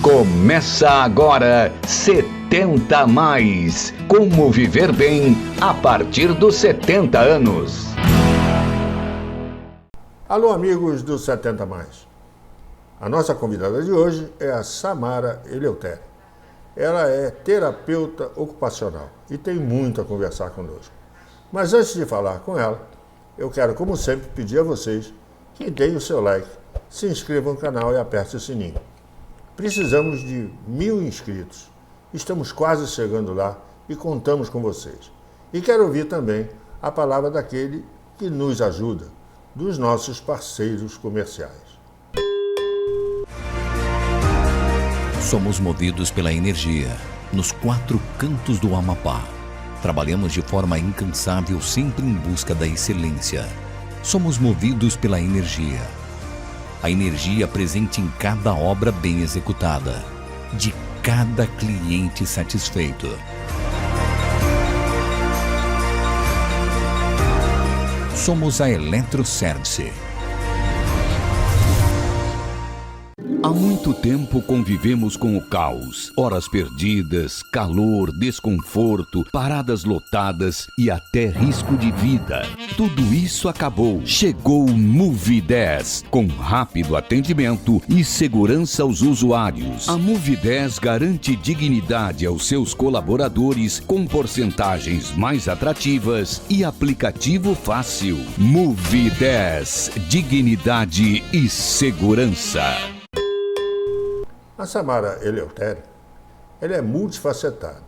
Começa agora 70 a mais. Como viver bem a partir dos 70 anos. Alô, amigos do 70 a mais. A nossa convidada de hoje é a Samara Eleutério. Ela é terapeuta ocupacional e tem muito a conversar conosco. Mas antes de falar com ela, eu quero, como sempre, pedir a vocês que deem o seu like, se inscrevam no canal e apertem o sininho. Precisamos de 1000 inscritos. Estamos quase chegando lá e contamos com vocês. E quero ouvir também a palavra daquele que nos ajuda, dos nossos parceiros comerciais. Somos movidos pela energia, nos 4 cantos do Amapá. Trabalhamos de forma incansável, sempre em busca da excelência. Somos movidos pela energia. A energia presente em cada obra bem executada, de cada cliente satisfeito. Somos a Eletroservice. Há muito tempo convivemos com o caos, horas perdidas, calor, desconforto, paradas lotadas e até risco de vida. Tudo isso acabou. Chegou o Move 10, com rápido atendimento e segurança aos usuários. A Move 10 garante dignidade aos seus colaboradores com porcentagens mais atrativas e aplicativo fácil. Move 10, dignidade e segurança. A Samara Eleutério, ela é multifacetada.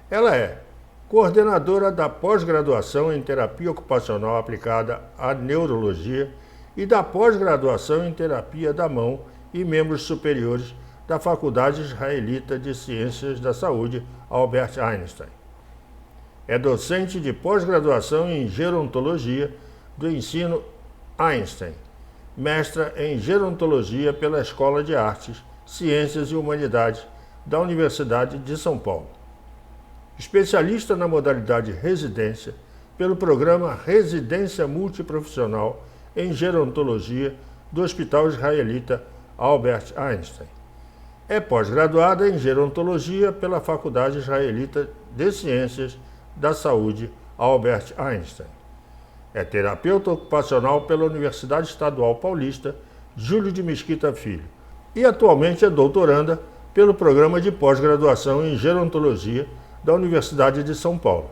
Ela é coordenadora da pós-graduação em terapia ocupacional aplicada à neurologia e da pós-graduação em terapia da mão e membros superiores da Faculdade Israelita de Ciências da Saúde, Albert Einstein. É docente de pós-graduação em gerontologia do ensino Einstein, mestra em gerontologia pela Escola de Artes, Ciências e Humanidades da Universidade de São Paulo. Especialista na modalidade residência pelo programa Residência Multiprofissional em Gerontologia do Hospital Israelita Albert Einstein. É pós-graduada em Gerontologia pela Faculdade Israelita de Ciências da Saúde Albert Einstein. É terapeuta ocupacional pela Universidade Estadual Paulista Júlio de Mesquita Filho e atualmente é doutoranda pelo programa de pós-graduação em Gerontologia da Universidade de São Paulo.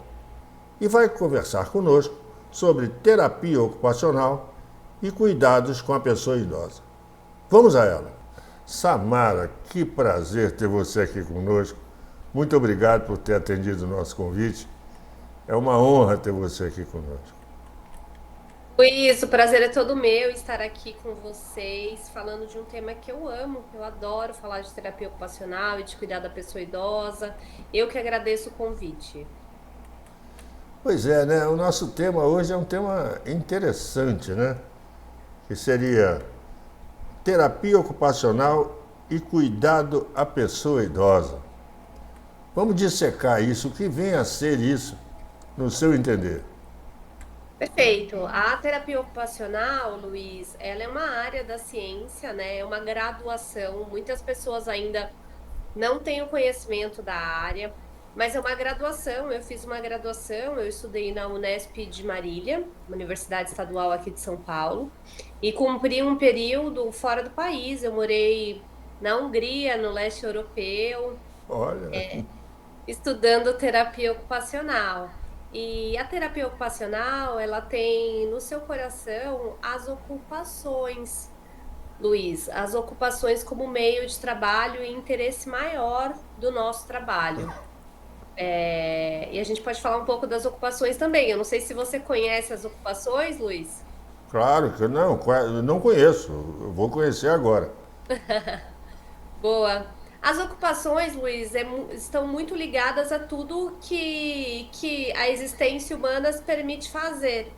E vai conversar conosco sobre terapia ocupacional e cuidados com a pessoa idosa. Vamos a ela. Samara, que prazer ter você aqui conosco. Muito obrigado por ter atendido o nosso convite. É uma honra ter você aqui conosco. Luiz, o prazer é todo meu estar aqui com vocês, falando de um tema que eu amo. Eu adoro falar de terapia ocupacional e de cuidar da pessoa idosa. Eu que agradeço o convite. Pois é, né? O nosso tema hoje é um tema interessante, né? Que seria terapia ocupacional e cuidado à pessoa idosa. Vamos dissecar isso, o que vem a ser isso, no seu entender? Perfeito. A terapia ocupacional, Luiz, ela é uma área da ciência, né? É uma graduação. Muitas pessoas ainda não têm o conhecimento da área, mas é uma graduação. Eu fiz uma graduação, eu estudei na Unesp de Marília, Universidade Estadual aqui de São Paulo, e cumpri um período fora do país. Eu morei na Hungria, no leste europeu, Olha, estudando terapia ocupacional. E a terapia ocupacional, ela tem no seu coração as ocupações, Luiz, as ocupações como meio de trabalho e interesse maior do nosso trabalho. E a gente pode falar um pouco das ocupações também. Eu não sei se você conhece as ocupações, Luiz. claro que não, eu não conheço, eu vou conhecer agora. Boa. As ocupações, Luiz, estão muito ligadas a tudo que a existência humana permite fazer.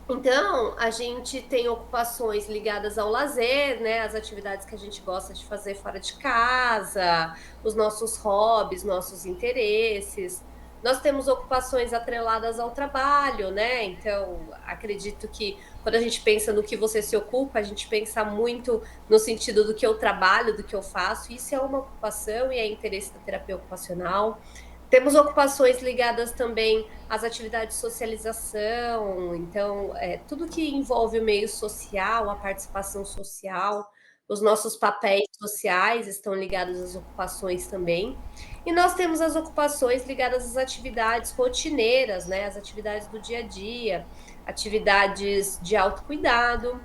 Então, a gente tem ocupações ligadas ao lazer, né? As atividades que a gente gosta de fazer fora de casa, os nossos hobbies, nossos interesses. Nós temos ocupações atreladas ao trabalho, né? Então, acredito que quando a gente pensa no que você se ocupa, a gente pensa muito no sentido do que eu trabalho, do que eu faço. Isso é uma ocupação e é interesse da terapia ocupacional. Temos ocupações ligadas também às atividades de socialização, então, tudo que envolve o meio social, a participação social, os nossos papéis sociais estão ligados às ocupações também. E nós temos as ocupações ligadas às atividades rotineiras, né? As atividades do dia a dia, atividades de autocuidado,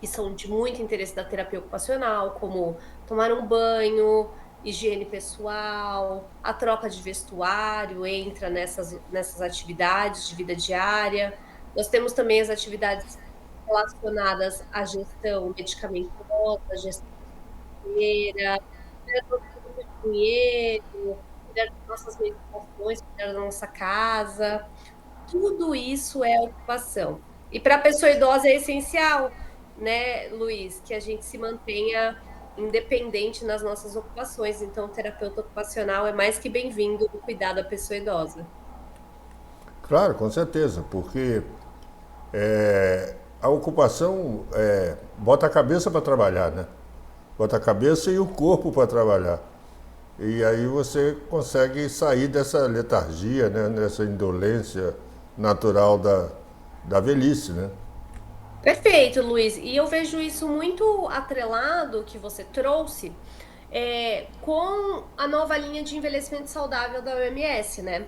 que são de muito interesse da terapia ocupacional, como tomar um banho, higiene pessoal, a troca de vestuário entra nessas atividades de vida diária. Nós temos também as atividades relacionadas à gestão medicamentosa, gestão financeira, cuidar do dinheiro, cuidar das nossas medicações, cuidar da nossa casa. Tudo isso é ocupação. E para a pessoa idosa é essencial, né, Luiz, que a gente se mantenha independente nas nossas ocupações. Então, o terapeuta ocupacional é mais que bem-vindo no cuidar da pessoa idosa. Claro, com certeza, porque a ocupação bota a cabeça para trabalhar, né? Bota a cabeça e o corpo para trabalhar. E aí você consegue sair dessa letargia, né? Dessa indolência natural da velhice, né? Perfeito, Luiz. E eu vejo isso muito atrelado que você trouxe com a nova linha de envelhecimento saudável da OMS, né?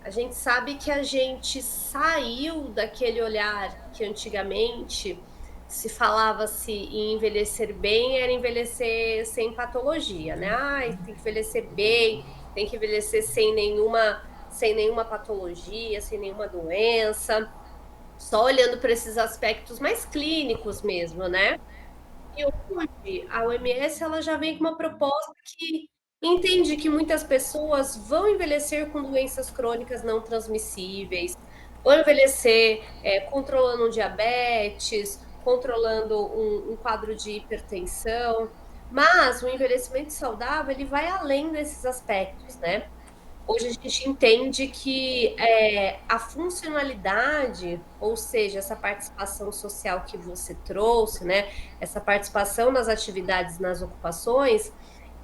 A gente sabe que a gente saiu daquele olhar que antigamente se falava-se em envelhecer bem, era envelhecer sem patologia, né? Ai, tem que envelhecer bem, tem que envelhecer sem nenhuma patologia, sem nenhuma doença, só olhando para esses aspectos mais clínicos mesmo, né? E hoje a OMS ela já vem com uma proposta que entende que muitas pessoas vão envelhecer com doenças crônicas não transmissíveis, vão envelhecer controlando um diabetes, controlando um quadro de hipertensão, mas o envelhecimento saudável ele vai além desses aspectos, né? Hoje a gente entende que a funcionalidade, ou seja, essa participação social que você trouxe, né, essa participação nas atividades, nas ocupações,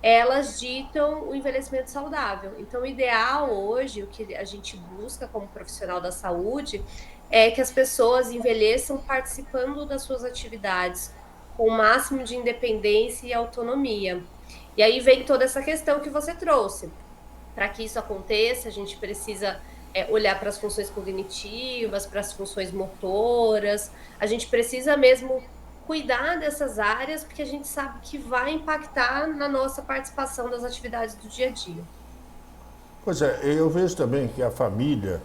elas ditam o envelhecimento saudável. Então, o ideal hoje, o que a gente busca como profissional da saúde, é que as pessoas envelheçam participando das suas atividades com o máximo de independência e autonomia. E aí vem toda essa questão que você trouxe. Para que isso aconteça, a gente precisa olhar para as funções cognitivas, para as funções motoras, a gente precisa mesmo cuidar dessas áreas, porque a gente sabe que vai impactar na nossa participação das atividades do dia a dia. Pois é, eu vejo também que a família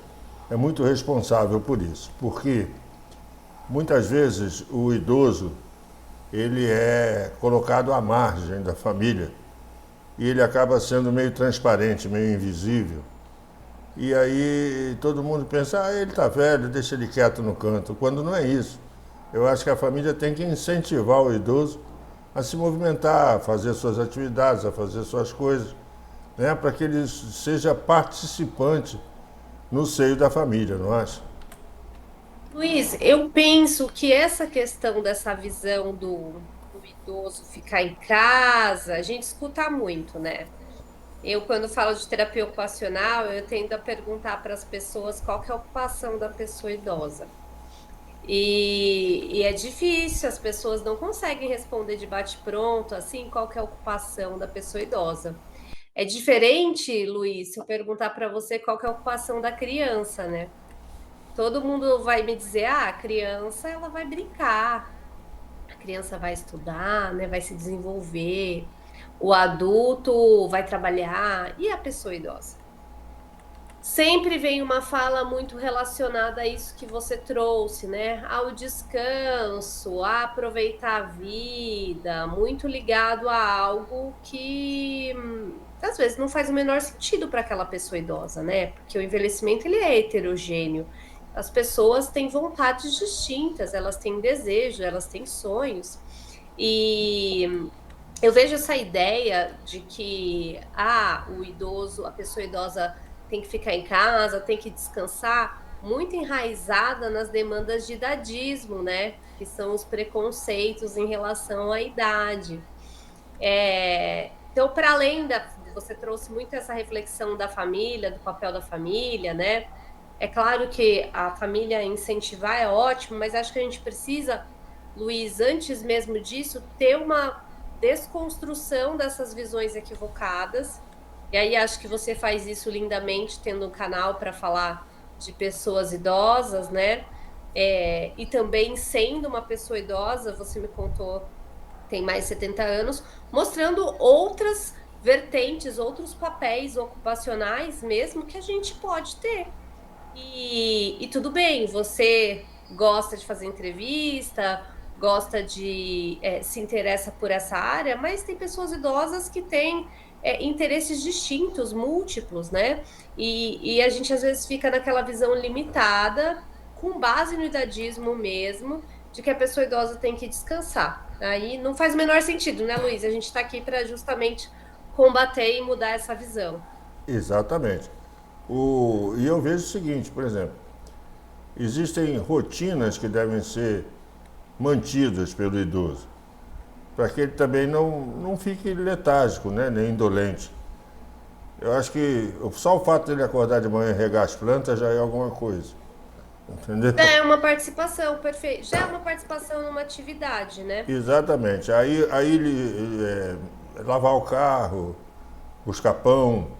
é muito responsável por isso, porque muitas vezes o idoso ele é colocado à margem da família e ele acaba sendo meio transparente, meio invisível. E aí todo mundo pensa, ele está velho, deixa ele quieto no canto, quando não é isso. Eu acho que a família tem que incentivar o idoso a se movimentar, a fazer suas atividades, a fazer suas coisas, né, para que ele seja participante no seio da família, não acha? Luiz, eu penso que essa questão dessa visão do idoso ficar em casa, a gente escuta muito, né? Eu, quando falo de terapia ocupacional, eu tendo a perguntar para as pessoas qual que é a ocupação da pessoa idosa. E é difícil, as pessoas não conseguem responder de bate-pronto, assim, qual que é a ocupação da pessoa idosa. É diferente, Luiz, se eu perguntar para você qual que é a ocupação da criança, né? Todo mundo vai me dizer, a criança ela vai brincar, a criança vai estudar, né, vai se desenvolver, o adulto vai trabalhar e a pessoa idosa. Sempre vem uma fala muito relacionada a isso que você trouxe, né? Ao descanso, a aproveitar a vida, muito ligado a algo que às vezes não faz o menor sentido para aquela pessoa idosa, né? Porque o envelhecimento ele é heterogêneo. As pessoas têm vontades distintas, elas têm desejo, elas têm sonhos. E eu vejo essa ideia de que o idoso, a pessoa idosa tem que ficar em casa, tem que descansar, muito enraizada nas demandas de idadismo, né? Que são os preconceitos em relação à idade. Então, para além você trouxe muito essa reflexão da família, do papel da família, né? É claro que a família incentivar é ótimo, mas acho que a gente precisa, Luiz, antes mesmo disso, ter uma desconstrução dessas visões equivocadas. E aí acho que você faz isso lindamente, tendo um canal para falar de pessoas idosas, né? E também sendo uma pessoa idosa, você me contou, tem mais de 70 anos, mostrando outras vertentes, outros papéis ocupacionais mesmo que a gente pode ter. E tudo bem, você gosta de fazer entrevista, gosta de se interessa por essa área, mas tem pessoas idosas que têm interesses distintos, múltiplos, né? E a gente às vezes fica naquela visão limitada, com base no idadismo mesmo, de que a pessoa idosa tem que descansar. Aí não faz o menor sentido, né, Luiz? A gente está aqui para justamente combater e mudar essa visão. Exatamente. E eu vejo o seguinte, por exemplo, existem rotinas que devem ser mantidas pelo idoso, para que ele também não fique letárgico, né, nem indolente. Eu acho que só o fato dele acordar de manhã e regar as plantas já é alguma coisa, entendeu? É uma participação, perfeito. Já é uma participação numa atividade, né? Exatamente. Aí ele lavar o carro, buscar pão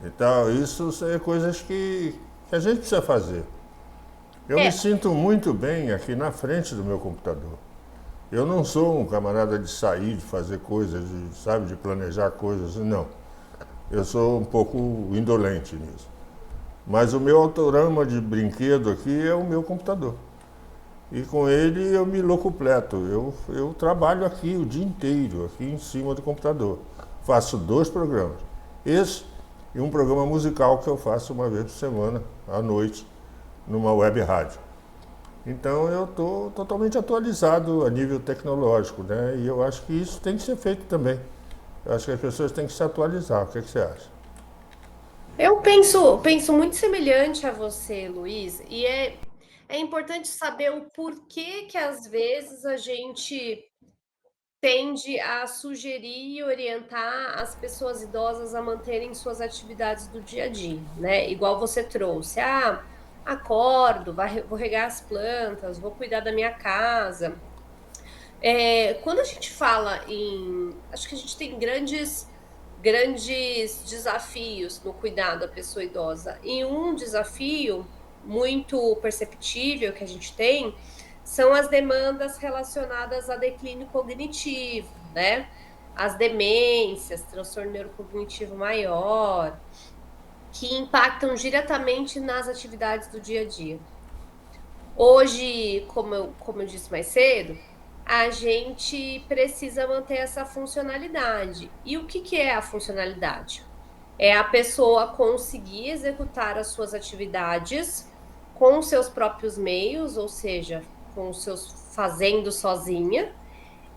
e tal, isso são coisas que a gente precisa fazer. Eu me sinto muito bem aqui na frente do meu computador. Eu não sou um camarada de sair, de fazer coisas, de planejar coisas, não. Eu sou um pouco indolente nisso. Mas o meu autorama de brinquedo aqui é o meu computador. E com ele eu me locupleto. Eu trabalho aqui o dia inteiro, aqui em cima do computador. Faço 2 programas. Esse e um programa musical que eu faço uma vez por semana, à noite, numa web rádio. Então eu estou totalmente atualizado a nível tecnológico, né? E eu acho que isso tem que ser feito também. Eu acho que as pessoas têm que se atualizar. O que você acha? Eu penso muito semelhante a você, Luiz, e é importante saber o porquê que às vezes a gente tende a sugerir e orientar as pessoas idosas a manterem suas atividades do dia a dia, né? Igual você trouxe, acordo, vou regar as plantas, vou cuidar da minha casa. Quando a gente fala acho que a gente tem grandes desafios no cuidado da pessoa idosa. E um desafio muito perceptível que a gente tem são as demandas relacionadas a declínio cognitivo, né? As demências, transtorno neurocognitivo maior, que impactam diretamente nas atividades do dia a dia. Hoje, como eu disse mais cedo, a gente precisa manter essa funcionalidade. E o que é a funcionalidade? É a pessoa conseguir executar as suas atividades com os seus próprios meios, ou seja, fazendo sozinha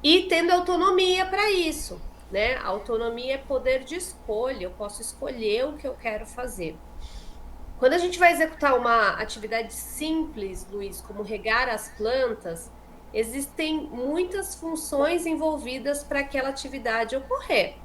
e tendo autonomia para isso, né? A autonomia é poder de escolha, eu posso escolher o que eu quero fazer. Quando a gente vai executar uma atividade simples, Luiz, como regar as plantas, existem muitas funções envolvidas para aquela atividade ocorrer.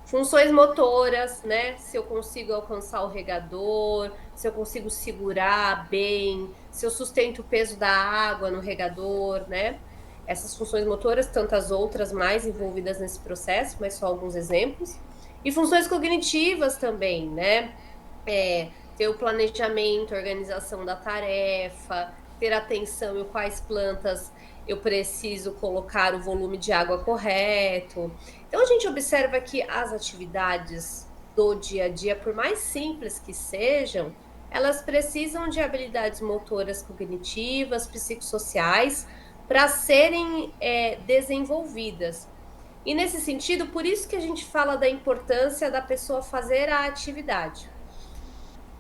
Funções motoras, né? Se eu consigo alcançar o regador, se eu consigo segurar bem, se eu sustento o peso da água no regador, né? Essas funções motoras, tantas outras mais envolvidas nesse processo, mas só alguns exemplos. E funções cognitivas também, né? Ter o planejamento, organização da tarefa, ter atenção em quais plantas eu preciso colocar o volume de água correto. Então, a gente observa que as atividades do dia a dia, por mais simples que sejam, elas precisam de habilidades motoras cognitivas, psicossociais, para serem desenvolvidas. E nesse sentido, por isso que a gente fala da importância da pessoa fazer a atividade.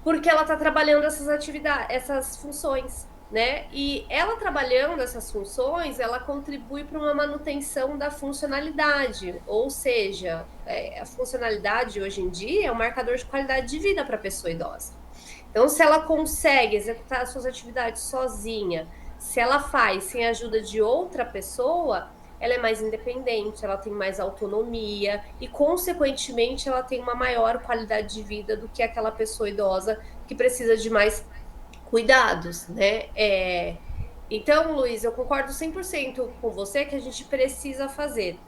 Porque ela está trabalhando essas funções, né? E ela trabalhando essas funções, ela contribui para uma manutenção da funcionalidade, ou seja, a funcionalidade hoje em dia é um marcador de qualidade de vida para a pessoa idosa. Então, se ela consegue executar as suas atividades sozinha, se ela faz sem a ajuda de outra pessoa, ela é mais independente, ela tem mais autonomia e, consequentemente, ela tem uma maior qualidade de vida do que aquela pessoa idosa que precisa de mais cuidados, né? Então, Luiz, eu concordo 100% com você que a gente precisa fazer.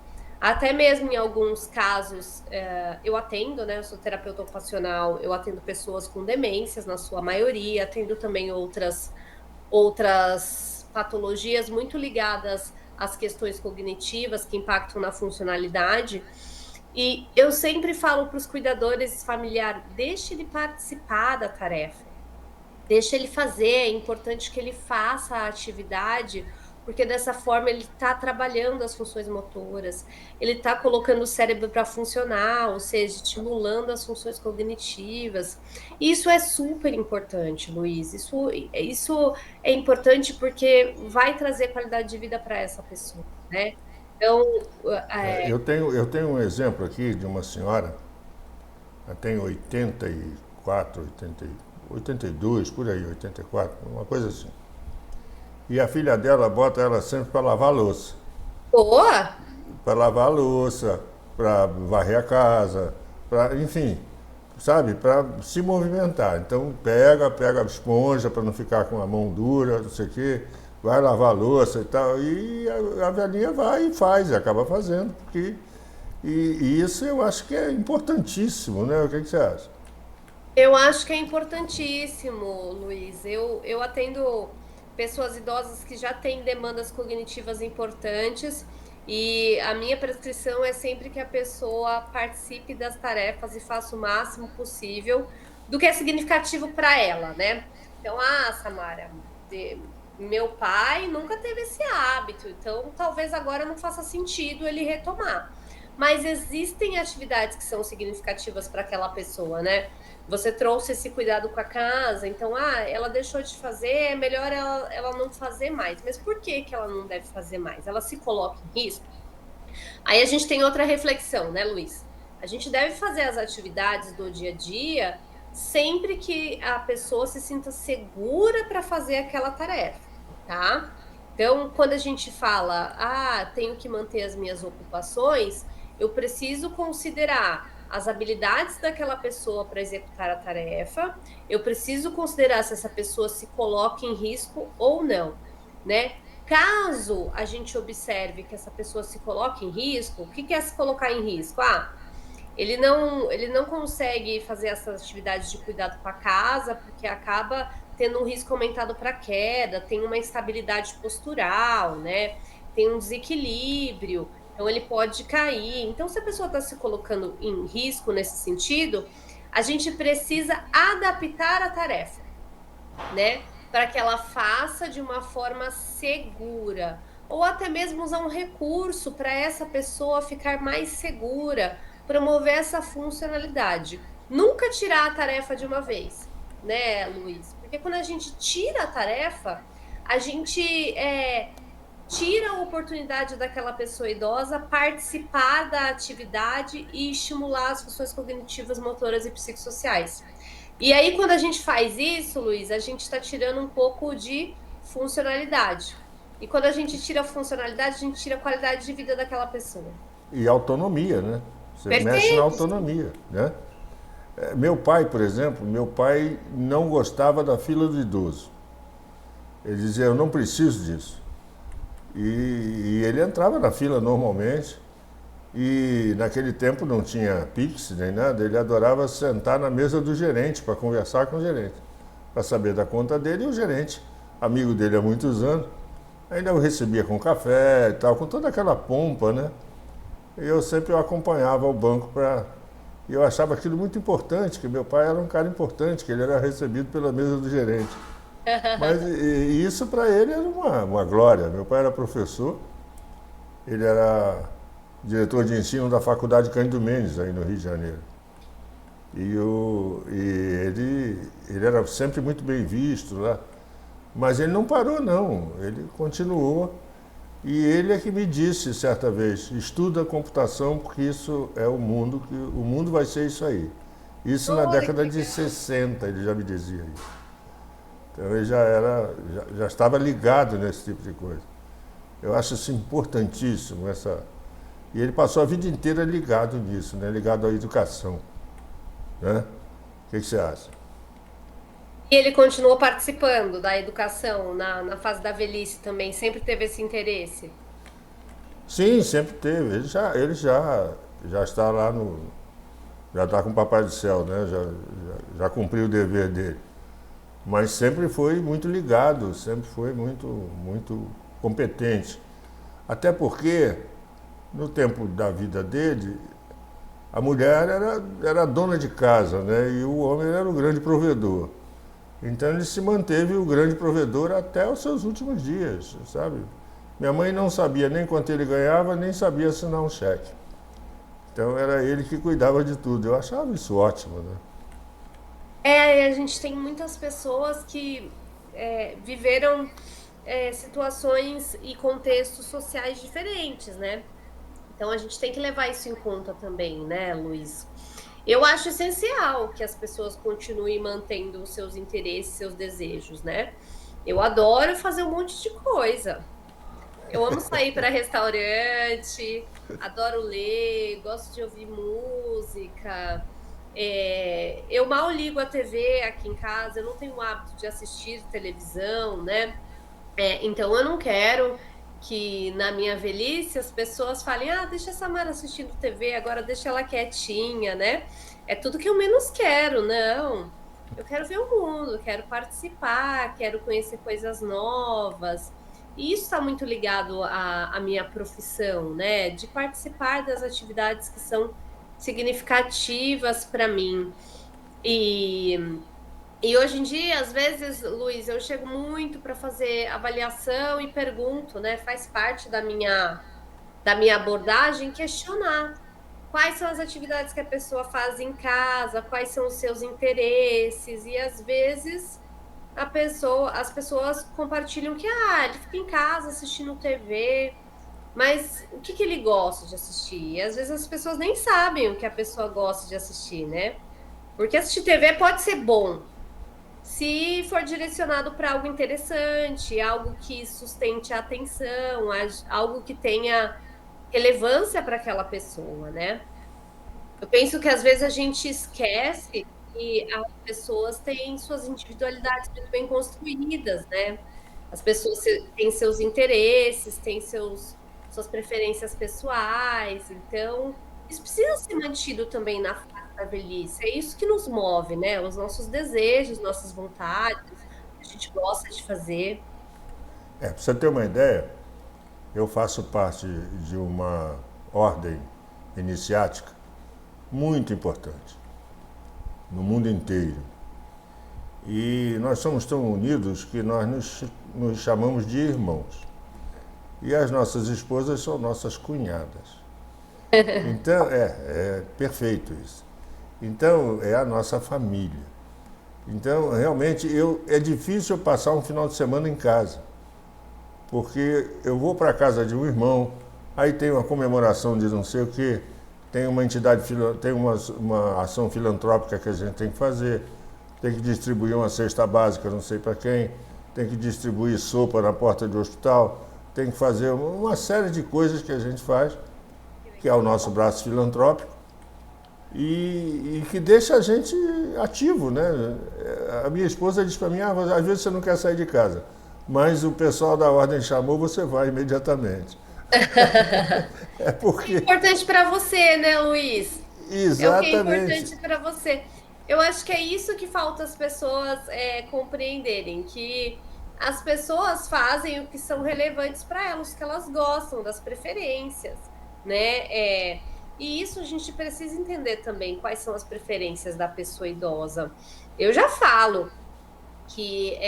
Até mesmo em alguns casos, eu atendo, né? Eu sou terapeuta ocupacional, eu atendo pessoas com demências, na sua maioria, atendo também outras patologias muito ligadas às questões cognitivas que impactam na funcionalidade. E eu sempre falo para os cuidadores familiares, deixe ele participar da tarefa. Deixa ele fazer, é importante que ele faça a atividade, porque dessa forma ele está trabalhando as funções motoras, ele está colocando o cérebro para funcionar, ou seja, estimulando as funções cognitivas. Isso é super importante, Luiz. Isso é importante porque vai trazer qualidade de vida para essa pessoa, né? Então, Eu tenho um exemplo aqui de uma senhora, ela tem 84, 82, por aí, 84, uma coisa assim. E a filha dela bota ela sempre para lavar a louça. boa! Para lavar a louça, para varrer a casa, enfim, sabe, para se movimentar. Então pega a esponja para não ficar com a mão dura, não sei o quê, vai lavar a louça e tal. E a velhinha vai e faz, e acaba fazendo. E isso eu acho que é importantíssimo, né? O que você acha? Eu acho que é importantíssimo, Luiz. Eu atendo pessoas idosas que já têm demandas cognitivas importantes e a minha prescrição é sempre que a pessoa participe das tarefas e faça o máximo possível do que é significativo para ela, né? Então, Samara, meu pai nunca teve esse hábito, então talvez agora não faça sentido ele retomar. Mas existem atividades que são significativas para aquela pessoa, né? Você trouxe esse cuidado com a casa, então, ela deixou de fazer, é melhor ela não fazer mais. Mas por que ela não deve fazer mais? Ela se coloca em risco? Aí a gente tem outra reflexão, né, Luiz? A gente deve fazer as atividades do dia a dia sempre que a pessoa se sinta segura para fazer aquela tarefa, tá? Então, quando a gente fala, tenho que manter as minhas ocupações, eu preciso considerar as habilidades daquela pessoa para executar a tarefa, eu preciso considerar se essa pessoa se coloca em risco ou não, né? Caso a gente observe que essa pessoa se coloca em risco, o que é se colocar em risco? Ele não consegue fazer essas atividades de cuidado com a casa, porque acaba tendo um risco aumentado para queda, tem uma instabilidade postural, né? Tem um desequilíbrio, então ele pode cair. Então, se a pessoa está se colocando em risco nesse sentido, a gente precisa adaptar a tarefa, né? Para que ela faça de uma forma segura, ou até mesmo usar um recurso para essa pessoa ficar mais segura, promover essa funcionalidade. Nunca tirar a tarefa de uma vez, né, Luiz? Porque quando a gente tira a tarefa, a gente tira a oportunidade daquela pessoa idosa participar da atividade e estimular as funções cognitivas, motoras e psicossociais. E aí, quando a gente faz isso, Luiz, a gente está tirando um pouco de funcionalidade. E quando a gente tira a funcionalidade, a gente tira a qualidade de vida daquela pessoa. E autonomia, né? Você Perfeito. mexe na autonomia, né? Meu pai, por exemplo, meu pai não gostava da fila do idoso. Ele dizia, eu não preciso disso. E ele entrava na fila normalmente, e naquele tempo não tinha Pix nem nada, ele adorava sentar na mesa do gerente para conversar com o gerente, para saber da conta dele, e o gerente, amigo dele há muitos anos, ainda o recebia com café e tal, com toda aquela pompa, né? E eu sempre o acompanhava ao banco e eu achava aquilo muito importante, que meu pai era um cara importante, que ele era recebido pela mesa do gerente. Mas isso para ele era uma glória. Meu pai era professor, ele era diretor de ensino da Faculdade Cândido Mendes, aí no Rio de Janeiro. E ele era sempre muito bem visto lá. Mas ele não parou, não. Ele continuou. E ele é que me disse certa vez, estuda computação porque isso é o mundo vai ser isso aí. Isso na Olha que década de legal. 60, ele já me dizia isso. Então ele já estava ligado nesse tipo de coisa. Eu acho isso importantíssimo, e ele passou a vida inteira ligado nisso, né? Ligado à educação. Né? O que você acha? E ele continuou participando da educação na fase da velhice também, sempre teve esse interesse. Sim, sempre teve. Já está lá no. Já está com o Papai do Céu, né? Já cumpriu o dever dele. Mas sempre foi muito ligado, sempre foi muito competente. Até porque, no tempo da vida dele, a mulher era dona de casa, né? E o homem era o grande provedor. Então ele se manteve o grande provedor até os seus últimos dias, sabe? Minha mãe não sabia nem quanto ele ganhava, nem sabia assinar um cheque. Então era ele que cuidava de tudo. Eu achava isso ótimo, né? É, e a gente tem muitas pessoas que viveram situações e contextos sociais diferentes, né? Então a gente tem que levar isso em conta também, né, Luiz? Eu acho essencial que as pessoas continuem mantendo os seus interesses, seus desejos, né? Eu adoro fazer um monte de coisa. Eu amo sair para restaurante, adoro ler, gosto de ouvir música. Eu mal ligo a TV aqui em casa, eu não tenho o hábito de assistir televisão, né? Então eu não quero que na minha velhice as pessoas falem, ah, deixa essa Mara assistindo TV, agora deixa ela quietinha, né? É tudo que eu menos quero, não. Eu quero ver o mundo, quero participar, quero conhecer coisas novas. E isso está muito ligado à minha profissão, né? De participar das atividades que são significativas para mim. E, e hoje em dia, às vezes, Luiz, eu chego muito para fazer avaliação e pergunto, né? Faz parte da minha abordagem questionar quais são as atividades que a pessoa faz em casa, quais são os seus interesses, e às vezes as pessoas compartilham que ele fica em casa assistindo TV, mas o que que ele gosta de assistir? E às vezes as pessoas nem sabem o que a pessoa gosta de assistir, né? Porque assistir TV pode ser bom, se for direcionado para algo interessante, algo que sustente a atenção, algo que tenha relevância para aquela pessoa, né? Eu penso que às vezes a gente esquece que as pessoas têm suas individualidades muito bem construídas, né? As pessoas têm seus interesses, têm suas preferências pessoais, então isso precisa ser mantido também na fase da velhice. É isso que nos move, né? Os nossos desejos, nossas vontades, o que a gente gosta de fazer. Para você ter uma ideia, eu faço parte de uma ordem iniciática muito importante no mundo inteiro. E nós somos tão unidos que nós nos chamamos de irmãos. E as nossas esposas são nossas cunhadas. Então, é perfeito isso. Então, é a nossa família. Então, realmente, é difícil eu passar um final de semana em casa. Porque eu vou para a casa de um irmão, aí tem uma comemoração de não sei o quê, tem uma entidade, tem uma ação filantrópica que a gente tem que fazer, tem que distribuir uma cesta básica, não sei para quem, tem que distribuir sopa na porta do hospital, tem que fazer uma série de coisas que a gente faz, que é o nosso braço filantrópico, e que deixa a gente ativo, né? A minha esposa diz para mim, às vezes você não quer sair de casa, mas o pessoal da ordem chamou, você vai imediatamente. É É porque... importante para você, né, Luiz? É o que é Exatamente. importante para você. Eu acho que é isso que falta as pessoas compreenderem, que as pessoas fazem o que são relevantes para elas, o que elas gostam, das preferências, né? E isso a gente precisa entender também, quais são as preferências da pessoa idosa. Eu já falo que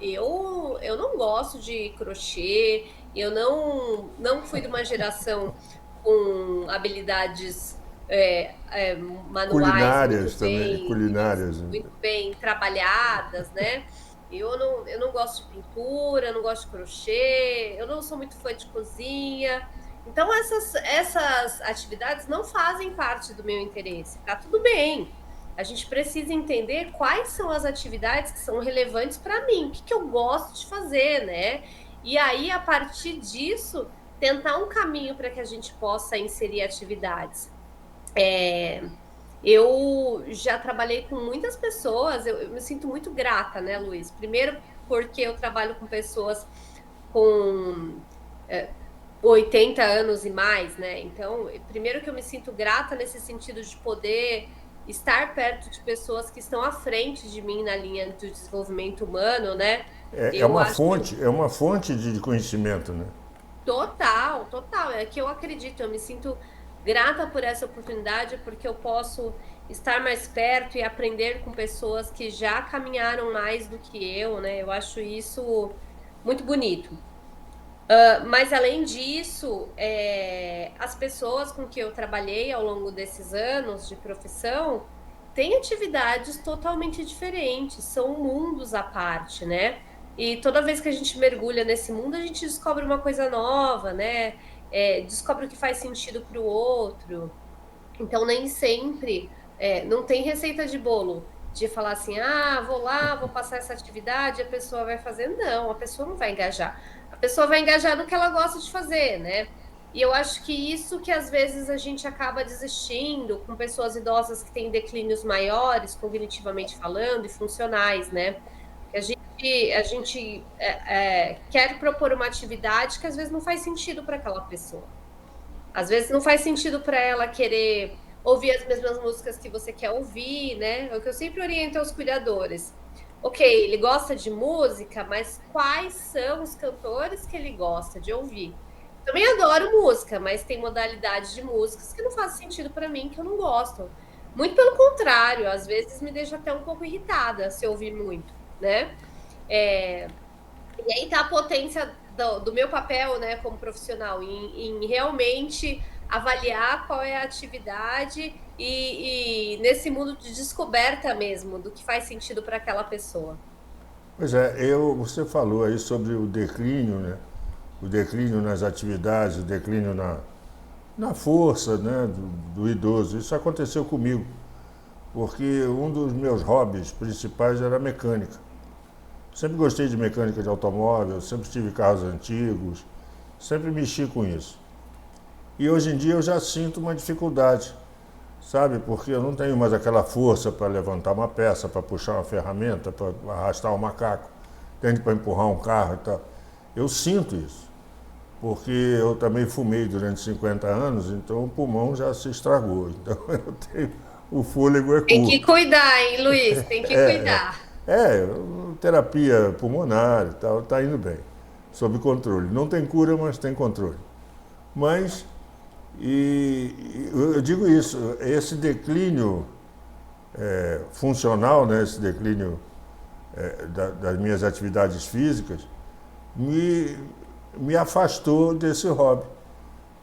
eu não gosto de crochê, eu não fui de uma geração com habilidades manuais Culinárias também, culinárias. muito bem trabalhadas, né? Eu não gosto de pintura, eu não gosto de crochê, eu não sou muito fã de cozinha. Então, essas atividades não fazem parte do meu interesse. Tá tudo bem. A gente precisa entender quais são as atividades que são relevantes para mim, o que, que eu gosto de fazer, né? E aí, a partir disso, tentar um caminho para que a gente possa inserir atividades. Eu já trabalhei com muitas pessoas, eu me sinto muito grata, né, Luiz? Primeiro, porque eu trabalho com pessoas com 80 anos e mais, né? Então, primeiro que eu me sinto grata nesse sentido de poder estar perto de pessoas que estão à frente de mim na linha do desenvolvimento humano, né? É Eu uma acho fonte, é uma fonte de conhecimento, né? total, total. É que eu acredito, eu me sinto grata por essa oportunidade, porque eu posso estar mais perto e aprender com pessoas que já caminharam mais do que eu, né? Eu acho isso muito bonito. Mas além disso, as pessoas com que eu trabalhei ao longo desses anos de profissão têm atividades totalmente diferentes, são mundos à parte, né? E toda vez que a gente mergulha nesse mundo, a gente descobre uma coisa nova, né? Descobre o que faz sentido para o outro. Então, nem sempre, não tem receita de bolo de falar assim, ah, vou lá, vou passar essa atividade, a pessoa vai fazer. Não, a pessoa não vai engajar. A pessoa vai engajar no que ela gosta de fazer, né? E eu acho que isso que às vezes a gente acaba desistindo com pessoas idosas que têm declínios maiores, cognitivamente falando, e funcionais, né? A gente quer propor uma atividade que às vezes não faz sentido para aquela pessoa. Às vezes não faz sentido para ela querer ouvir as mesmas músicas que você quer ouvir, né? É o que eu sempre oriento aos cuidadores. Ok, ele gosta de música, mas quais são os cantores que ele gosta de ouvir? Também adoro música, mas tem modalidades de músicas que não fazem sentido para mim, que eu não gosto. Muito pelo contrário, às vezes me deixa até um pouco irritada se eu ouvir muito, né? E aí tá a potência do meu papel, né, como profissional, em realmente avaliar qual é a atividade e nesse mundo de descoberta mesmo do que faz sentido para aquela pessoa. Pois é, você falou aí sobre o declínio, né? O declínio nas atividades, o declínio na força, né, do idoso. Isso aconteceu comigo, porque um dos meus hobbies principais era a mecânica. Sempre gostei de mecânica de automóvel, sempre tive carros antigos, sempre mexi com isso. E hoje em dia eu já sinto uma dificuldade, sabe? Porque eu não tenho mais aquela força para levantar uma peça, para puxar uma ferramenta, para arrastar um macaco, para empurrar um carro e tal. Eu sinto isso, porque eu também fumei durante 50 anos, então o pulmão já se estragou. Então eu tenho, o fôlego é curto. Tem que cuidar, hein, Luiz? Tem que cuidar. Terapia pulmonar e tal, está indo bem, sob controle. Não tem cura, mas tem controle. Mas, eu digo isso, esse declínio funcional, né, esse declínio das minhas atividades físicas, me afastou desse hobby,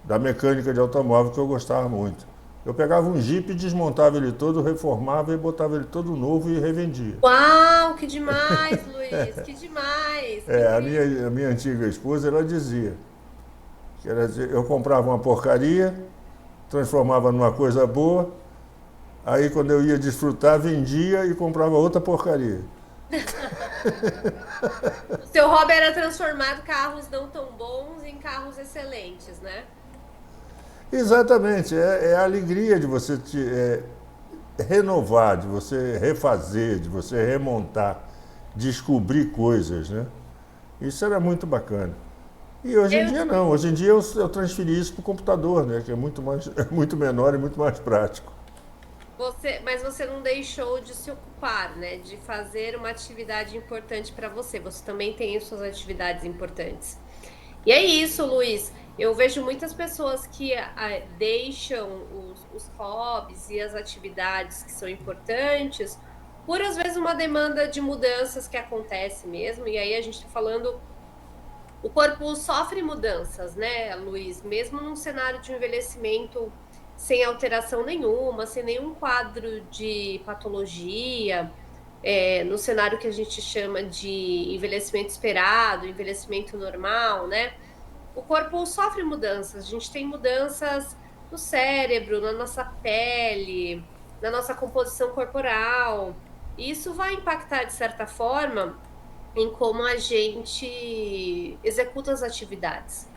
da mecânica de automóvel que eu gostava muito. Eu pegava um Jeep, desmontava ele todo, reformava e botava ele todo novo e revendia. Uau, que demais, Luiz, que demais. A minha antiga esposa, ela dizia, que eu comprava uma porcaria, transformava numa coisa boa, aí quando eu ia desfrutar, vendia e comprava outra porcaria. O seu hobby era transformar carros não tão bons em carros excelentes, né? Exatamente, é a alegria de você renovar, de você refazer, de você remontar, descobrir coisas, né? Isso era muito bacana. E hoje em dia não, hoje em dia eu transferi isso para o computador, né? Que é muito menor e muito mais prático. Mas você não deixou de se ocupar, né? De fazer uma atividade importante para você. Você também tem suas atividades importantes. E é isso, Luiz. Eu vejo muitas pessoas que deixam os hobbies e as atividades que são importantes por, às vezes, uma demanda de mudanças que acontece mesmo. E aí a gente está falando... O corpo sofre mudanças, né, Luiz? Mesmo num cenário de envelhecimento sem alteração nenhuma, sem nenhum quadro de patologia, no cenário que a gente chama de envelhecimento esperado, envelhecimento normal, né? O corpo sofre mudanças, a gente tem mudanças no cérebro, na nossa pele, na nossa composição corporal. E isso vai impactar, de certa forma, em como a gente executa as atividades.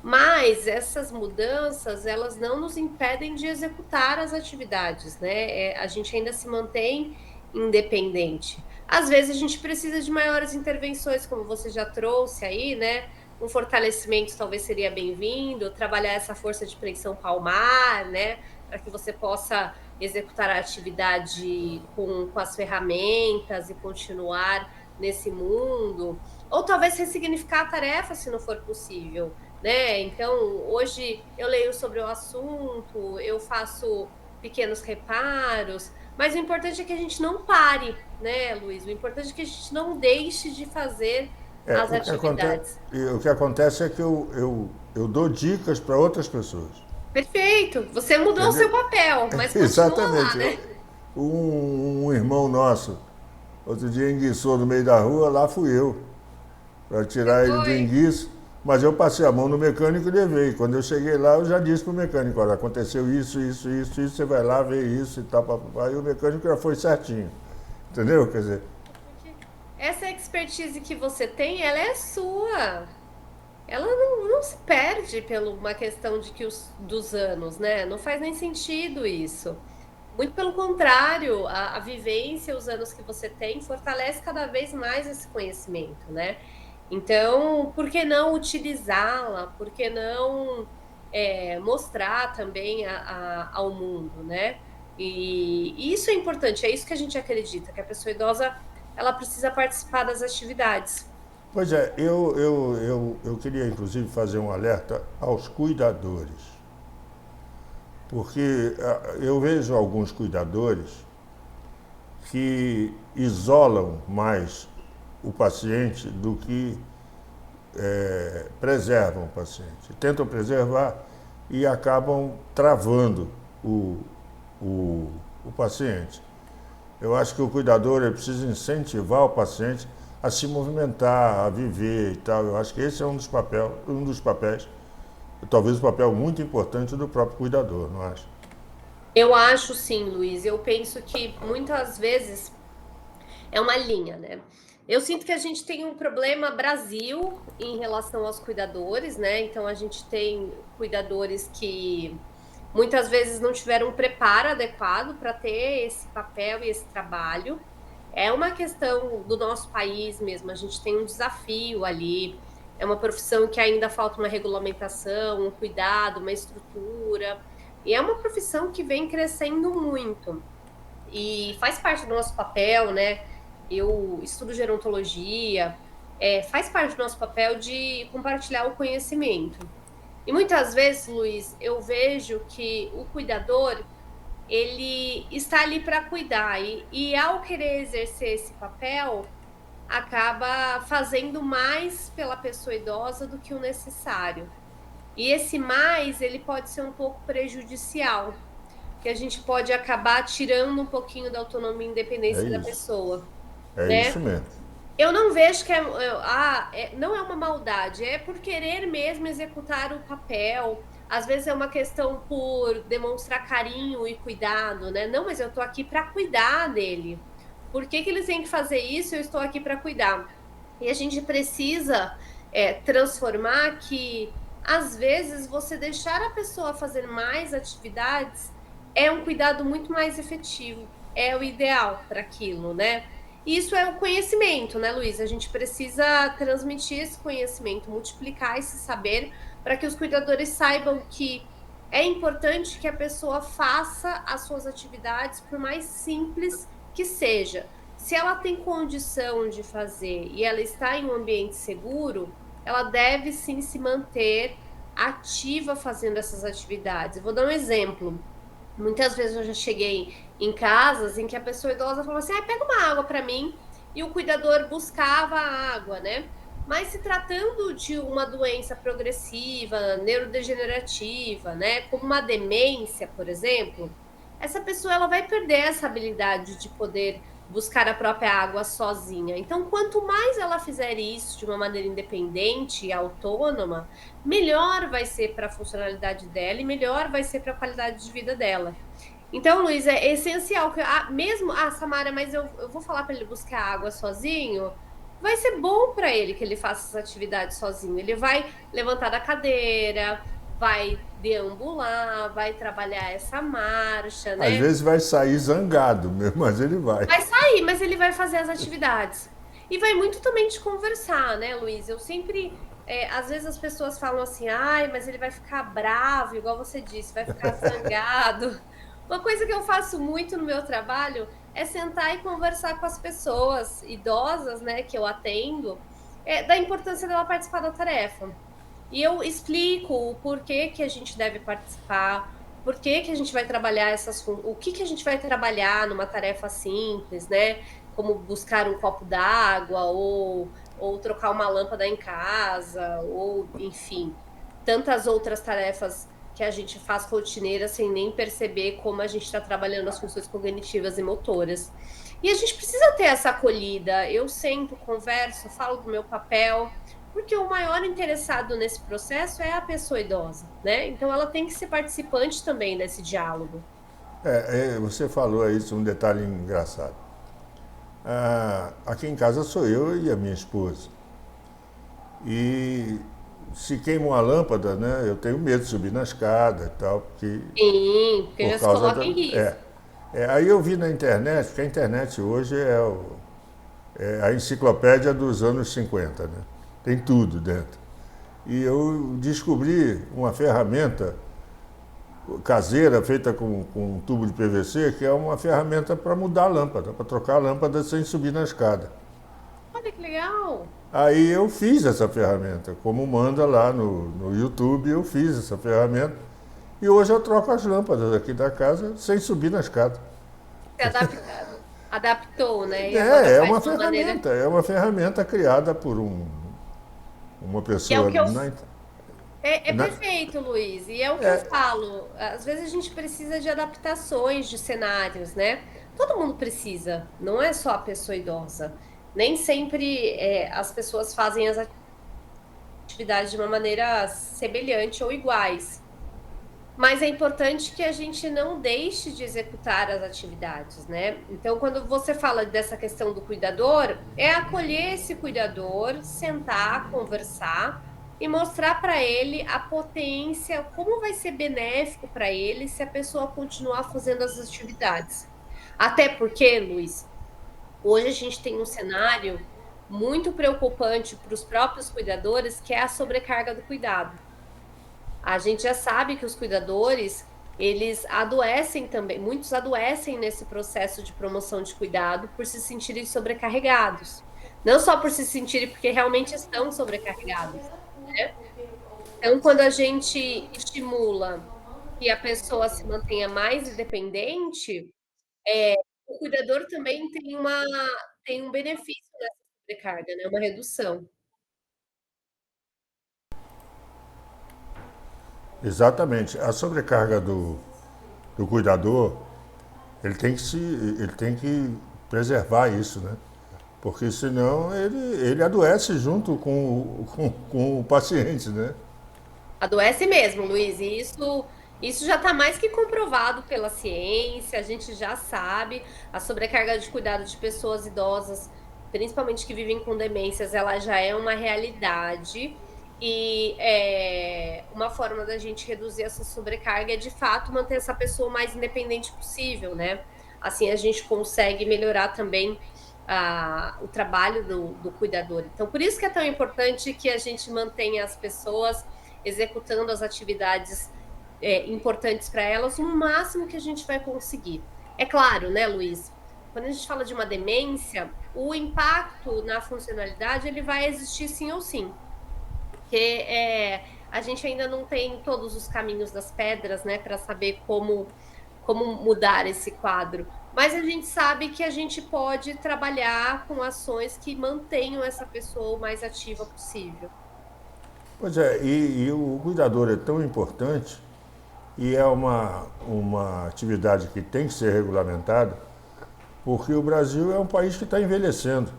Mas essas mudanças, elas não nos impedem de executar as atividades, né? A gente ainda se mantém independente. Às vezes a gente precisa de maiores intervenções, como você já trouxe aí, né? Um fortalecimento talvez seria bem-vindo, trabalhar essa força de preensão palmar, né? Para que você possa executar a atividade com as ferramentas e continuar nesse mundo. Ou talvez ressignificar a tarefa, se não for possível, né? Então, hoje eu leio sobre o assunto, eu faço pequenos reparos, mas o importante é que a gente não pare, né, Luiz? O importante é que a gente não deixe de fazer as atividades. O que acontece é que eu dou dicas para outras pessoas. Perfeito, você mudou o seu papel, mas continua lá, Exatamente. né? Um irmão nosso, outro dia enguiçou no meio da rua, lá fui eu, para tirar ele do enguiço. Mas eu passei a mão no mecânico e levei. Quando eu cheguei lá, eu já disse para o mecânico, olha, aconteceu isso, você vai lá ver isso e tal. Aí o mecânico já foi certinho. Entendeu? Quer dizer... Essa expertise que você tem, ela é sua. Ela não se perde por uma questão dos anos, né? Não faz nem sentido isso. Muito pelo contrário, a vivência, os anos que você tem, fortalece cada vez mais esse conhecimento, né? Então, por que não utilizá-la? Por que não mostrar também ao mundo, né? E isso é importante, é isso que a gente acredita, que a pessoa idosa ela precisa participar das atividades. Pois é, eu queria inclusive fazer um alerta aos cuidadores. Porque eu vejo alguns cuidadores que isolam mais o paciente do que preservam o paciente. Tentam preservar e acabam travando o paciente. Eu acho que o cuidador ele precisa incentivar o paciente a se movimentar, a viver e tal. Eu acho que esse é um dos papéis, talvez o papel muito importante do próprio cuidador, não acha? Eu acho sim, Luiz. Eu penso que muitas vezes é uma linha, né? Eu sinto que a gente tem um problema Brasil em relação aos cuidadores, né? Então a gente tem cuidadores que muitas vezes não tiveram um preparo adequado para ter esse papel e esse trabalho. É uma questão do nosso país mesmo, a gente tem um desafio ali. É uma profissão que ainda falta uma regulamentação, um cuidado, uma estrutura. E é uma profissão que vem crescendo muito. E faz parte do nosso papel, né? Eu estudo gerontologia, faz parte do nosso papel de compartilhar o conhecimento. E muitas vezes, Luiz, eu vejo que o cuidador, ele está ali para cuidar. E ao querer exercer esse papel, acaba fazendo mais pela pessoa idosa do que o necessário. E esse mais, ele pode ser um pouco prejudicial, que a gente pode acabar tirando um pouquinho da autonomia e independência da pessoa. É isso mesmo. Eu não vejo que não é uma maldade, é por querer mesmo executar o papel. Às vezes é uma questão por demonstrar carinho e cuidado, né? Não, mas eu tô aqui para cuidar dele. Por que eles têm que fazer isso? Eu estou aqui para cuidar. E a gente precisa transformar que, às vezes, você deixar a pessoa fazer mais atividades é um cuidado muito mais efetivo. É o ideal para aquilo, né? Isso é o conhecimento, né, Luiz? A gente precisa transmitir esse conhecimento, multiplicar esse saber para que os cuidadores saibam que é importante que a pessoa faça as suas atividades, por mais simples que seja. Se ela tem condição de fazer e ela está em um ambiente seguro, ela deve sim se manter ativa fazendo essas atividades. Eu vou dar um exemplo. Muitas vezes eu já cheguei em casas em que a pessoa idosa falou assim, pega uma água para mim, e o cuidador buscava a água, né? Mas se tratando de uma doença progressiva, neurodegenerativa, né, como uma demência, por exemplo, essa pessoa ela vai perder essa habilidade de poder buscar a própria água sozinha. Então, quanto mais ela fizer isso de uma maneira independente e autônoma, melhor vai ser para a funcionalidade dela e melhor vai ser para a qualidade de vida dela. Então, Luiz, é essencial que Samara, mas eu vou falar para ele buscar água sozinho. Vai ser bom para ele que ele faça essas atividades sozinho. Ele vai levantar da cadeira, vai deambular, vai trabalhar essa marcha, Às né? vezes vai sair zangado mesmo, mas ele vai. Vai sair, mas ele vai fazer as atividades. E vai muito também de conversar, né, Luiz? Eu sempre. Às vezes as pessoas falam assim, ai, mas ele vai ficar bravo, igual você disse, vai ficar zangado. Uma coisa que eu faço muito no meu trabalho é sentar e conversar com as pessoas idosas, né, que eu atendo, da importância dela participar da tarefa. E eu explico o porquê que a gente deve participar, por que a gente vai trabalhar o que a gente vai trabalhar numa tarefa simples, né? Como buscar um copo d'água ou trocar uma lâmpada em casa, ou enfim, tantas outras tarefas que a gente faz rotineiras sem nem perceber como a gente está trabalhando as funções cognitivas e motoras. E a gente precisa ter essa acolhida. Eu sento, converso, falo do meu papel, porque o maior interessado nesse processo é a pessoa idosa, né? Então ela tem que ser participante também desse diálogo. Você falou aí um detalhe engraçado. Aqui em casa sou eu e a minha esposa. E se queima uma lâmpada, né, eu tenho medo de subir na escada e tal, porque Sim, porque por já se causa coloca em risco. aí eu vi na internet, porque a internet hoje é a enciclopédia dos anos 50, né? Tem tudo dentro. E eu descobri uma ferramenta caseira feita com um tubo de PVC, que é uma ferramenta para mudar a lâmpada, para trocar a lâmpada sem subir na escada. Olha que legal! Aí eu fiz essa ferramenta, como manda lá no YouTube, eu fiz essa ferramenta. E hoje eu troco as lâmpadas aqui da casa sem subir na escada. Se adaptou, né? E agora É faz uma de uma maneira. ferramenta, é uma ferramenta criada por uma E é o pessoa que eu. na, É na, perfeito, Luiz. E é o que eu falo. Às vezes a gente precisa de adaptações de cenários, né? Todo mundo precisa, não é só a pessoa idosa. Nem sempre as pessoas fazem as atividades de uma maneira semelhante ou iguais. Mas é importante que a gente não deixe de executar as atividades, né? Então, quando você fala dessa questão do cuidador, é acolher esse cuidador, sentar, conversar e mostrar para ele a potência, como vai ser benéfico para ele se a pessoa continuar fazendo as atividades. Até porque, Luiz, hoje a gente tem um cenário muito preocupante para os próprios cuidadores, que é a sobrecarga do cuidado. A gente já sabe que os cuidadores, eles adoecem também, muitos adoecem nesse processo de promoção de cuidado por se sentirem sobrecarregados. Não só por se sentirem, porque realmente estão sobrecarregados, né? Então, quando a gente estimula que a pessoa se mantenha mais independente, o cuidador também tem um benefício nessa sobrecarga, né? Uma redução. Exatamente. A sobrecarga do cuidador, ele tem que preservar isso, né? Porque senão ele adoece junto com o paciente, né? Adoece mesmo, Luiz, e isso já está mais que comprovado pela ciência, a gente já sabe, a sobrecarga de cuidado de pessoas idosas, principalmente que vivem com demências, ela já é uma realidade, e uma forma da gente reduzir essa sobrecarga é, de fato, manter essa pessoa o mais independente possível, né? Assim a gente consegue melhorar também o trabalho do cuidador. Então, por isso que é tão importante que a gente mantenha as pessoas executando as atividades importantes para elas no máximo que a gente vai conseguir. É claro, né, Luiz? Quando a gente fala de uma demência, o impacto na funcionalidade ele vai existir sim ou sim, porque a gente ainda não tem todos os caminhos das pedras, né, para saber como mudar esse quadro. Mas a gente sabe que a gente pode trabalhar com ações que mantenham essa pessoa o mais ativa possível. Pois é, e o cuidador é tão importante e é uma atividade que tem que ser regulamentada, porque o Brasil é um país que está envelhecendo.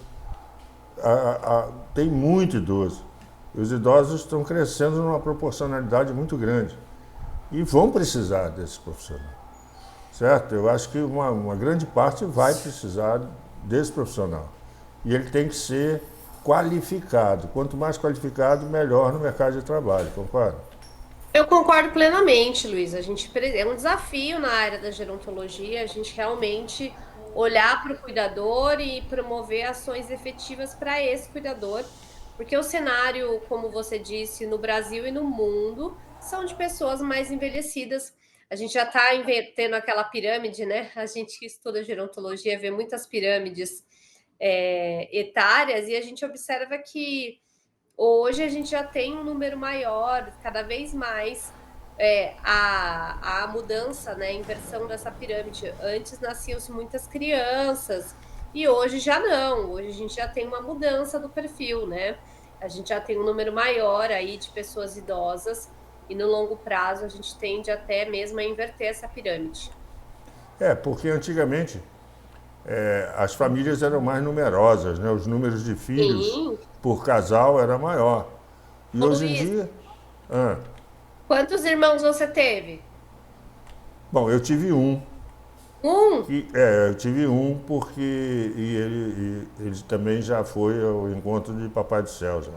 Tem muito idoso. Os idosos estão crescendo numa proporcionalidade muito grande e vão precisar desse profissional, certo? Eu acho que uma grande parte vai precisar desse profissional e ele tem que ser qualificado. Quanto mais qualificado, melhor no mercado de trabalho, concorda? Eu concordo plenamente, Luiz. É um desafio na área da gerontologia, a gente realmente olhar para o cuidador e promover ações efetivas para esse cuidador, porque o cenário, como você disse, no Brasil e no mundo, são de pessoas mais envelhecidas. A gente já está tendo aquela pirâmide, né? A gente que estuda gerontologia vê muitas pirâmides etárias e a gente observa que hoje a gente já tem um número maior, cada vez mais, a mudança, né, a inversão dessa pirâmide. Antes nasciam-se muitas crianças e hoje já não. Hoje a gente já tem uma mudança do perfil, né? A gente já tem um número maior aí de pessoas idosas e no longo prazo a gente tende até mesmo a inverter essa pirâmide. Porque antigamente as famílias eram mais numerosas, né? Os números de filhos Sim. por casal era maior. E Ô, hoje em Luiz, dia... quantos irmãos você teve? Bom, eu tive um. Um? Eu tive um porque ele também já foi ao encontro de Papai do Céu. Já.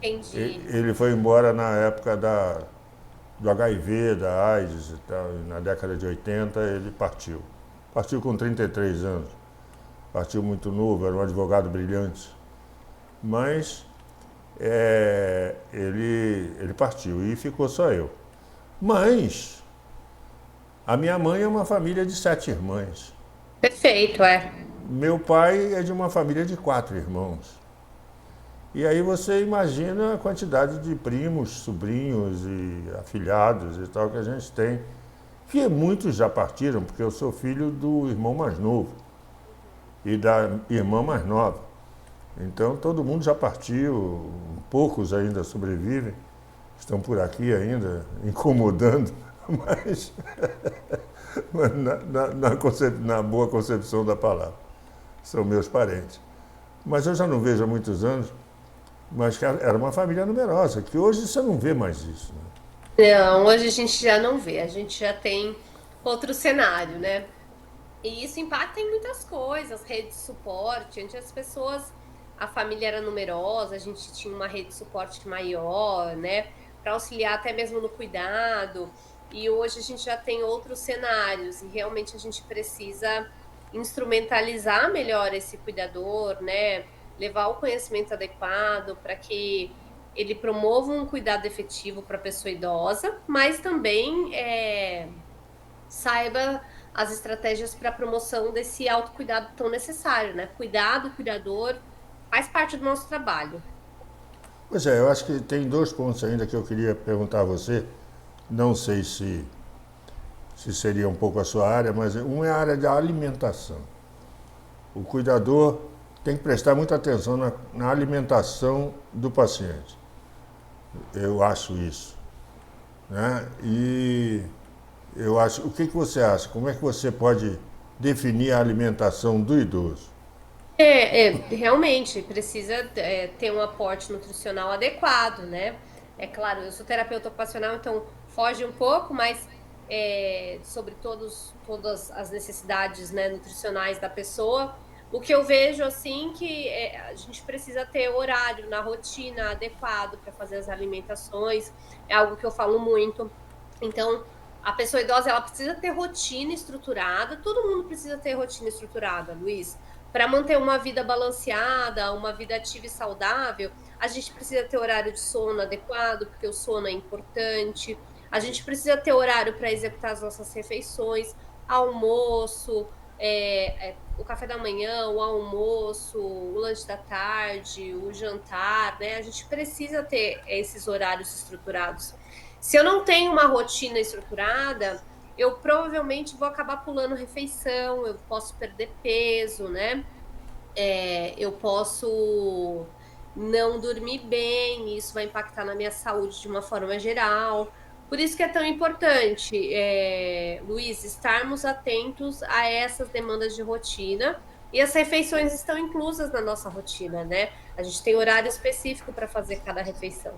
Entendi. Ele foi embora na época do HIV, da AIDS e tal. E na década de 80 ele partiu. Partiu com 33 anos. Partiu muito novo, era um advogado brilhante. Mas ele partiu e ficou só eu. Mas a minha mãe é uma família de 7 irmãs. Perfeito, Meu pai é de uma família de 4 irmãos. E aí você imagina a quantidade de primos, sobrinhos e afilhados e tal que a gente tem. Que muitos já partiram, porque eu sou filho do irmão mais novo e da irmã mais nova. Então todo mundo já partiu, poucos ainda sobrevivem, estão por aqui ainda, incomodando, mas na boa concepção da palavra. São meus parentes. Mas eu já não vejo há muitos anos, mas que era uma família numerosa, que hoje você não vê mais isso. Né? Não, hoje a gente já não vê, a gente já tem outro cenário, né? E isso impacta em muitas coisas, rede de suporte. Antes as pessoas, a família era numerosa, a gente tinha uma rede de suporte maior, né? Para auxiliar até mesmo no cuidado. E hoje a gente já tem outros cenários e realmente a gente precisa instrumentalizar melhor esse cuidador, né? Levar o conhecimento adequado para que ele promova um cuidado efetivo para a pessoa idosa, mas também saiba as estratégias para a promoção desse autocuidado tão necessário, né? Cuidado, cuidador, faz parte do nosso trabalho. Pois eu acho que tem 2 pontos ainda que eu queria perguntar a você. Não sei se seria um pouco a sua área, mas um é a área da alimentação. O cuidador tem que prestar muita atenção na alimentação do paciente. Eu acho isso. Né? E eu acho. O que você acha? Como é que você pode definir a alimentação do idoso? Realmente precisa ter um aporte nutricional adequado, né? É claro, eu sou terapeuta ocupacional, então foge um pouco, mas sobre todas as necessidades, né, nutricionais da pessoa. O que eu vejo, assim, que a gente precisa ter horário na rotina adequado para fazer as alimentações, é algo que eu falo muito. Então, a pessoa idosa, ela precisa ter rotina estruturada, todo mundo precisa ter rotina estruturada, Luiz. Para manter uma vida balanceada, uma vida ativa e saudável, a gente precisa ter horário de sono adequado, porque o sono é importante. A gente precisa ter horário para executar as nossas refeições, almoço, o café da manhã, o almoço, o lanche da tarde, o jantar, né? A gente precisa ter esses horários estruturados. Se eu não tenho uma rotina estruturada, eu provavelmente vou acabar pulando refeição, eu posso perder peso, né? Eu posso não dormir bem, isso vai impactar na minha saúde de uma forma geral. Por isso que é tão importante, Luiz, estarmos atentos a essas demandas de rotina, e as refeições estão inclusas na nossa rotina, né? A gente tem horário específico para fazer cada refeição.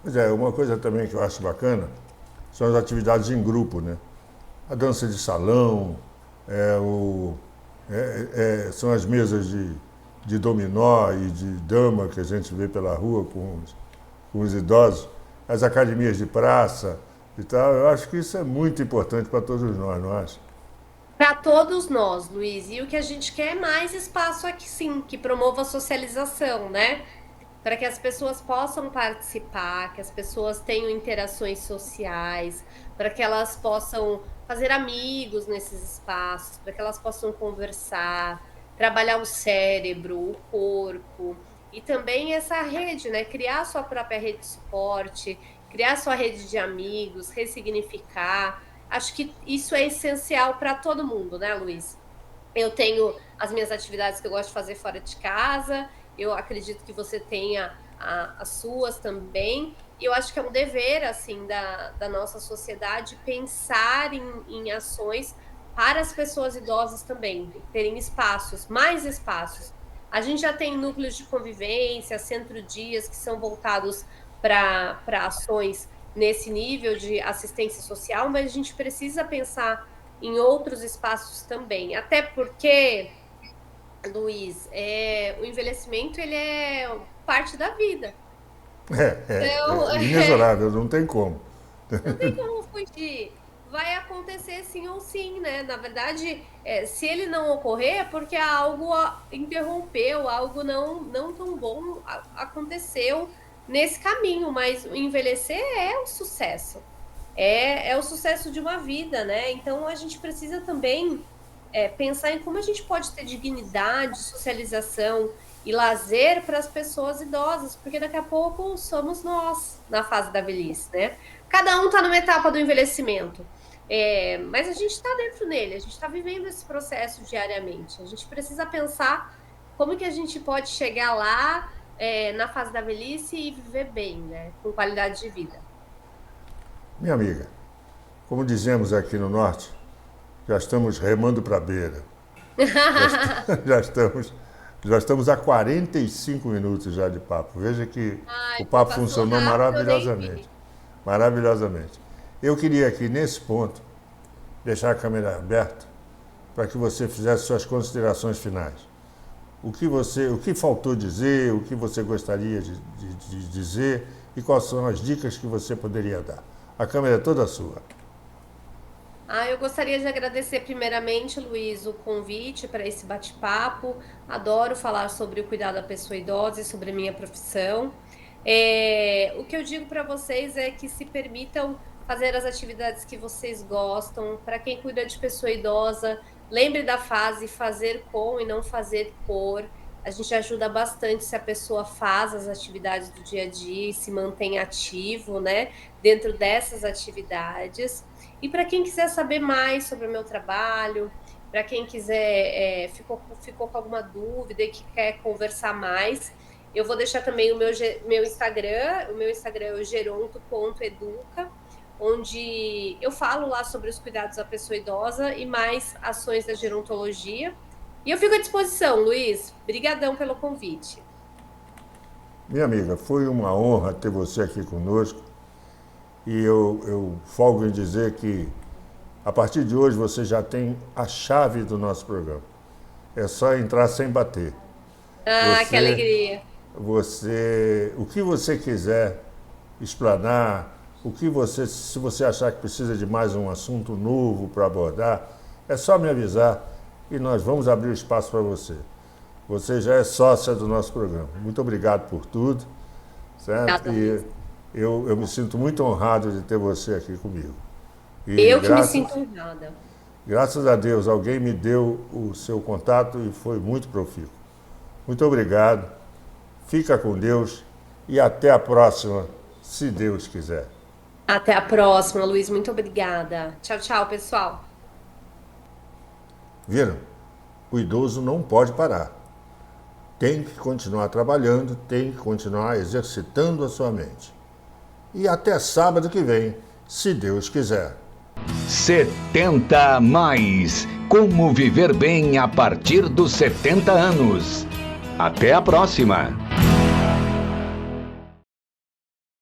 Pois é, uma coisa também que eu acho bacana são as atividades em grupo, né? A dança de salão, são as mesas de dominó e de dama que a gente vê pela rua com os idosos, as academias de praça e tal. Eu acho que isso é muito importante para todos nós, não acha? Para todos nós, Luiz, e o que a gente quer é mais espaço aqui, sim, que promova a socialização, né? Para que as pessoas possam participar, que as pessoas tenham interações sociais, para que elas possam fazer amigos nesses espaços, para que elas possam conversar, trabalhar o cérebro, o corpo, e também essa rede, né? Criar sua própria rede de suporte, criar sua rede de amigos, ressignificar. Acho que isso é essencial para todo mundo, né, Luiz? Eu tenho as minhas atividades que eu gosto de fazer fora de casa, eu acredito que você tenha as suas também, e eu acho que é um dever, assim, da nossa sociedade pensar em ações para as pessoas idosas também, terem espaços, mais espaços. A gente já tem núcleos de convivência, centro-dias que são voltados para ações nesse nível de assistência social, mas a gente precisa pensar em outros espaços também. Até porque, Luiz, o envelhecimento ele é parte da vida. Então, É inexorável, não tem como. não tem como fugir. Vai acontecer sim ou sim, né? Na verdade, se ele não ocorrer, é porque algo interrompeu, algo não tão bom aconteceu nesse caminho, mas o envelhecer é o sucesso. É o sucesso de uma vida, né? Então a gente precisa também pensar em como a gente pode ter dignidade, socialização e lazer para as pessoas idosas, porque daqui a pouco somos nós na fase da velhice, né? Cada um está numa etapa do envelhecimento, mas a gente está dentro dele, a gente está vivendo esse processo diariamente. A gente precisa pensar como que a gente pode chegar lá na fase da velhice e viver bem, né? Com qualidade de vida. Minha amiga, como dizemos aqui no Norte, já estamos remando para a beira. Já estamos, já estamos a 45 minutos já de papo. Veja que Ai, o papo passou funcionou rápido, eu nem vi. maravilhosamente. Maravilhosamente. Eu queria aqui, nesse ponto, deixar a câmera aberta para que você fizesse suas considerações finais. O que faltou dizer, o que você gostaria de dizer e quais são as dicas que você poderia dar. A câmera é toda sua. Eu gostaria de agradecer primeiramente, Luiz, o convite para esse bate-papo. Adoro falar sobre o cuidado da pessoa idosa e sobre a minha profissão. O que eu digo para vocês é que se permitam fazer as atividades que vocês gostam. Para quem cuida de pessoa idosa, lembre da frase fazer com e não fazer por. A gente ajuda bastante se a pessoa faz as atividades do dia a dia e se mantém ativo, né, dentro dessas atividades. E para quem quiser saber mais sobre o meu trabalho, para quem quiser, ficou com alguma dúvida e que quer conversar mais, eu vou deixar também meu Instagram. O meu Instagram é o geronto.educa, onde eu falo lá sobre os cuidados da pessoa idosa e mais ações da gerontologia. E eu fico à disposição, Luiz. Brigadão pelo convite. Minha amiga, foi uma honra ter você aqui conosco e eu folgo em dizer que a partir de hoje você já tem a chave do nosso programa. É só entrar sem bater. Que alegria. O que você quiser explanar, se você achar que precisa de mais um assunto novo para abordar, é só me avisar e nós vamos abrir o espaço para você. Você já é sócia do nosso programa. Muito obrigado por tudo, certo? E eu me sinto muito honrado de ter você aqui comigo. Eu que me sinto honrada. Graças a Deus, alguém me deu o seu contato e foi muito profícuo. Muito obrigado, fica com Deus e até a próxima, se Deus quiser. Até a próxima, Luiz. Muito obrigada. Tchau, tchau, pessoal. Viram? O idoso não pode parar. Tem que continuar trabalhando, tem que continuar exercitando a sua mente. e até sábado que vem, se Deus quiser. 70 mais. Como viver bem a partir dos 70 anos. Até a próxima!